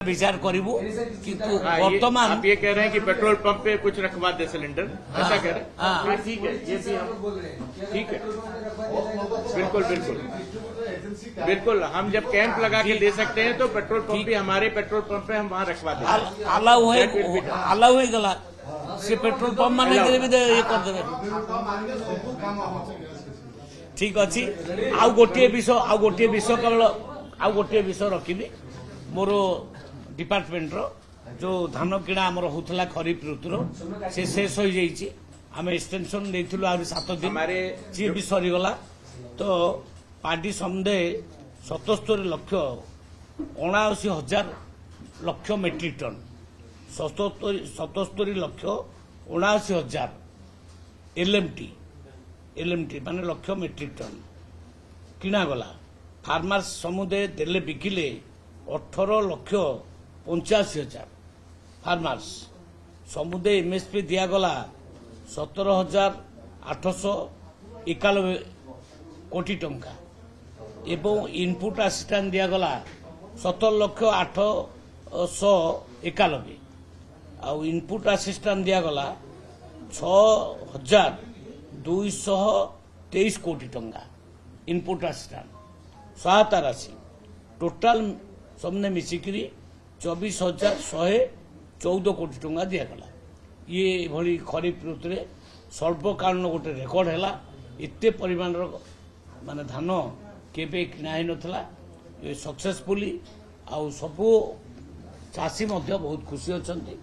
विचार करूँ किंतु ये वर्तमान आप ये कह रहे हैं कि पेट्रोल पंप पे कुछ रखवा दे सिलेंडर, ऐसा कह रहे हैं? हाँ, ठीक है, ये भी हम ठीक है, बिल्कुल बिल्कुल बिल्कुल। हम जब कैंप लगा के दे सकते हैं तो पेट्रोल पंप भी, हमारे पेट्रोल पंप पे हम वहाँ रखवा दें। अलाउ हो गला से पेट्रोल पंप मान ये करदे ठीक अच्छी। आउ गोटे विषय केवल आउ गोटे विषय रखी मोर डिपार्टमेंट जो धान किणा आमर होता खरीफ ऋतुर से शेष हो जाइए। आम एक्सटेंशन देथिलु आ 7 दिन सी भी सरीगला। तो पार्टी समुदाय 77 लक्ष 79,000 लक्ष मेट्रिक टन 77 लक्ष 79,000 एलएमटी माने लक्ष मेट्रिक टन किणा गला। फार्मर्स समुदाय देले बिकिले 18 लक्ष 85,000 फार्मर्स समुदाय एमएसपी दिगला 17,891 कोटी टंका एवं इनपुट असिस्टेंट दिगला 17 लक्ष 891 आउ इनपुट असिस्टेंट दिगला 6,223 कोटी टंका इनपुट असिस्टेंट सहायता राशि टोटाल सबने मिसिकी 24,114 कोटी टंका दिगला। ये भली खरीफ ऋतु सर्वकारण गोटे रेकर्ड है। एते परिमाण माने धान केबे किना ही नथला सक्सेसफुली आउ सबू चाषी बहुत खुशी अच्छा।